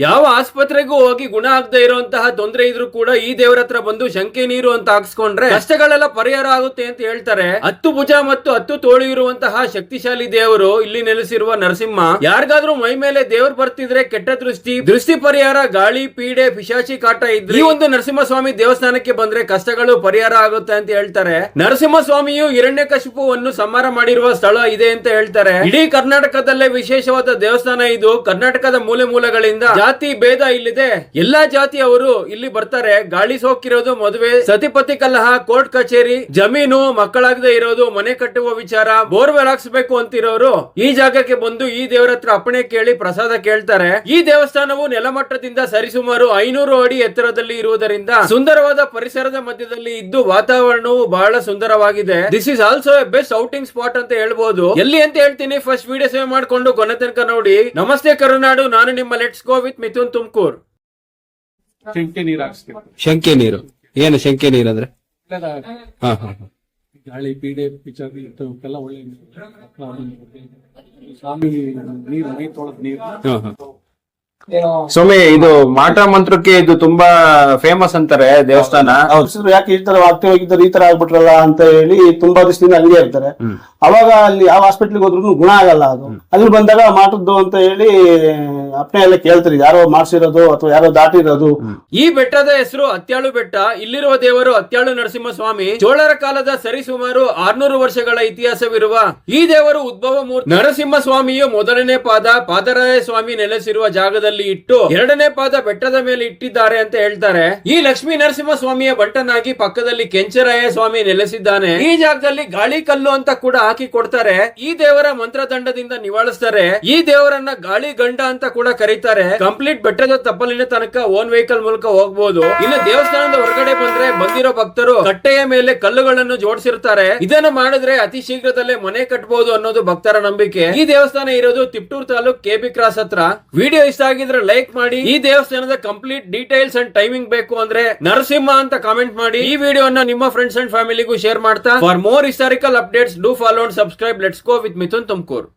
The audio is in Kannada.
ಯಾವ ಆಸ್ಪತ್ರೆಗೂ ಹೋಗಿ ಗುಣ ಆಗದೆ ಇರುವಂತಹ ತೊಂದರೆ ಇದ್ರೂ ಕೂಡ ಈ ದೇವರ ಹತ್ರ ಬಂದು ಶಂಕೆ ನೀರು ಅಂತ ಹಾಕ್ಸ್ಕೊಂಡ್ರೆ ಕಷ್ಟಗಳೆಲ್ಲ ಪರಿಹಾರ ಆಗುತ್ತೆ ಅಂತ ಹೇಳ್ತಾರೆ. 10 ಭುಜ ಮತ್ತು 10 ತೋಳು ಇರುವಂತಹ ಶಕ್ತಿಶಾಲಿ ದೇವರು ಇಲ್ಲಿ ನೆಲೆಸಿರುವ ನರಸಿಂಹ. ಯಾರಿಗಾದ್ರೂ ಮೈ ಮೇಲೆ ದೇವ್ರು ಬರ್ತಿದ್ರೆ ಕೆಟ್ಟ ದೃಷ್ಟಿ ಪರಿಹಾರ, ಗಾಳಿ ಪೀಡೆ ಪಿಶಾಚಿ ಕಾಟ ಇದ್ರೆ ಈ ಒಂದು ನರಸಿಂಹಸ್ವಾಮಿ ದೇವಸ್ಥಾನಕ್ಕೆ ಬಂದ್ರೆ ಕಷ್ಟಗಳು ಪರಿಹಾರ ಆಗುತ್ತೆ ಅಂತ ಹೇಳ್ತಾರೆ. ನರಸಿಂಹಸ್ವಾಮಿಯು ಹಿರಣ್ಯಕಶಿಪುವನ್ನು ಸಂಹಾರ ಮಾಡಿರುವ ಸ್ಥಳ ಇದೆ ಅಂತ ಹೇಳ್ತಾರೆ. ಇಡೀ ಕರ್ನಾಟಕದಲ್ಲೇ ವಿಶೇಷವಾದ ದೇವಸ್ಥಾನ ಇದು. ಕರ್ನಾಟಕದ ಮೂಲೆ ಮೂಲೆಗಳಿಂದ ಜಾತಿ ಭೇದ ಇಲ್ಲಿದೆ. ಎಲ್ಲಾ ಜಾತಿಯವರು ಇಲ್ಲಿ ಬರ್ತಾರೆ. ಗಾಳಿ ಸೋಕಿರೋದು, ಮದುವೆ, ಸತಿಪತಿ ಕಲಹ, ಕೋರ್ಟ್ ಕಚೇರಿ, ಜಮೀನು, ಮಕ್ಕಳಾಗದೆ ಇರೋದು, ಮನೆ ಕಟ್ಟುವ ವಿಚಾರ, ಬೋರ್ವೆಲ್ ಹಾಕ್ಸ್ಬೇಕು ಅಂತಿರೋರು ಈ ಜಾಗಕ್ಕೆ ಬಂದು ಈ ದೇವರ ಹತ್ರ ಅಪ್ಪಣೆ ಕೇಳಿ ಪ್ರಸಾದ ಕೇಳ್ತಾರೆ. ಈ ದೇವಸ್ಥಾನವು ನೆಲಮಟ್ಟದಿಂದ ಸರಿಸುಮಾರು 500 ಅಡಿ ಎತ್ತರದಲ್ಲಿ ಇರುವುದರಿಂದ ಸುಂದರವಾದ ಪರಿಸರದ ಮಧ್ಯದಲ್ಲಿ ಇದ್ದು ವಾತಾವರಣವು ಬಹಳ ಸುಂದರವಾಗಿದೆ. This is also A best outing spot ಅಂತ ಹೇಳ್ಬೋದು. ಎಲ್ಲಿ ಅಂತ ಹೇಳ್ತೀನಿ, ಫಸ್ಟ್ ವಿಡಿಯೋ ಸೇವ್ ಮಾಡ್ಕೊಂಡು ಕೊನೆ ತನಕ ನೋಡಿ. ನಮಸ್ತೆ ಕರುನಾಡು, ನಾನು ನಿಮ್ಮ let's go with Mithun Tumakuru. ಶಂಕೆ ನೀರು ಹಾಕ್ಸ್ಬೇಕು. ಶಂಕೆ ನೀರು ಏನು? ಶಂಕೆ ನೀರು ಅಂದ್ರೆ ಗಾಳಿ ಪೀಡೆ ಪಿಚಾರಿ ಇಂಥವಕ್ಕೆಲ್ಲ ಒಳ್ಳೆ ಸ್ವಾಮಿ ನೀರು, ಮೈ ತೊಳೆದ ನೀರು. ಸ್ವಾಮಿ, ಇದು ಮಾಟ ಮಂತ್ರಕ್ಕೆ ಇದು ತುಂಬಾ ಫೇಮಸ್ ಅಂತಾರೆ ದೇವಸ್ಥಾನ. ಹೌದು, ಯಾಕೆ ಈ ತರ ಆಗ್ತಿ ಹೋಗಿದ್ದಾರೆ, ಈ ತರ ಆಗ್ಬಿಟ್ರಲ್ಲ ಅಂತ ಹೇಳಿ ತುಂಬಾ ದಿವಸದಿಂದ ಹಂಗೆ ಇರ್ತಾರೆ. ಅವಾಗ ಅಲ್ಲಿ ಯಾವ ಹಾಸ್ಪಿಟ್ಲಿಗೆ ಹೋದ್ರು ಗುಣ ಆಗಲ್ಲ. ಅದು ಅಲ್ಲಿ ಬಂದಾಗ ಮಾಟದ್ದು ಅಂತ ಹೇಳಿ ಅಪ್ನೆ ಎಲ್ಲ ಕೇಳ್ತಾರೆ, ಯಾರೋ ಮಾಡ್ಸಿರೋದು ಅಥವಾ ಯಾರೋ ದಾಟಿರೋದು. ಈ ಬೆಟ್ಟದ ಹೆಸರು ಅತ್ಯಾಳು ಬೆಟ್ಟ. ಇಲ್ಲಿರುವ ದೇವರು ಅತ್ಯಾಳು ನರಸಿಂಹ ಸ್ವಾಮಿ. ಚೋಳರ ಕಾಲದ ಸರಿಸುಮಾರು 600 ವರ್ಷಗಳ ಇತಿಹಾಸವಿರುವ ಈ ದೇವರು ಉದ್ಭವ ಮೂರ್ತಿ. ನರಸಿಂಹ ಸ್ವಾಮಿಯು ಮೊದಲನೇ ಪಾದ ಪಾದರಾಯ ಸ್ವಾಮಿ ನೆಲೆಸಿರುವ ಜಾಗದಲ್ಲಿ ಇಟ್ಟು 2ನೇ ಪಾದ ಬೆಟ್ಟದ ಮೇಲೆ ಇಟ್ಟಿದ್ದಾರೆ ಅಂತ ಹೇಳ್ತಾರೆ. ಈ ಲಕ್ಷ್ಮೀ ನರಸಿಂಹ ಸ್ವಾಮಿಯ ಬಂಟನಾಗಿ ಪಕ್ಕದಲ್ಲಿ ಕೆಂಚರಾಯ ಸ್ವಾಮಿ ನೆಲೆಸಿದ್ದಾನೆ. ಈ ಜಾಗದಲ್ಲಿ ಗಾಳಿ ಕಲ್ಲು ಅಂತ ಕೂಡ ಹಾಕಿ ಕೊಡ್ತಾರೆ. ಈ ದೇವರ ಮಂತ್ರದಂಡದಿಂದ ನಿವಾಳಿಸ್ತಾರೆ. ಈ ದೇವರನ್ನ ಗಾಳಿ ಗಂಡ ಅಂತ ಕೂಡ ಕರೀತಾರೆ. ಕಂಪ್ಲೀಟ್ ಬೆಟ್ಟದ ತಪ್ಪಲಿನ ತನಕ ಓನ್ ವೆಹಿಕಲ್ ಮೂಲಕ ಹೋಗಬಹುದು. ಇನ್ನು ದೇವಸ್ಥಾನದ ಹೊರಗಡೆ ಬಂದ್ರೆ ಬಂದಿರೋ ಭಕ್ತರು ಕಟ್ಟೆಯ ಮೇಲೆ ಕಲ್ಲುಗಳನ್ನು ಜೋಡಿಸಿರ್ತಾರೆ. ಇದನ್ನು ಮಾಡಿದ್ರೆ ಅತಿ ಶೀಘ್ರದಲ್ಲೇ ಮನೆ ಕಟ್ಟಬಹುದು ಅನ್ನೋದು ಭಕ್ತರ ನಂಬಿಕೆ. ಈ ದೇವಸ್ಥಾನ ಇರೋದು ತಿಪ್ಟೂರ್ ತಾಲೂಕ್ ಕೆಬಿ ಕ್ರಾಸ್ ಹತ್ರ. ವಿಡಿಯೋ ಇಷ್ಟ ಆಗಿದ್ರೆ ಲೈಕ್ ಮಾಡಿ. ಈ ದೇವಸ್ಥಾನದ ಕಂಪ್ಲೀಟ್ ಡೀಟೇಲ್ಸ್ ಅಂಡ್ ಟೈಮಿಂಗ್ ಬೇಕು ಅಂದ್ರೆ ನರಸಿಂಹ ಅಂತ ಕಾಮೆಂಟ್ ಮಾಡಿ. ಈ ವಿಡಿಯೋನ ನಿಮ್ಮ ಫ್ರೆಂಡ್ಸ್ ಅಂಡ್ ಫ್ಯಾಮಿಲಿಗೂ ಶೇರ್ ಮಾಡ್ತಾ. For more historical updates do follow and subscribe. Let's go with Mithun Tumakuru.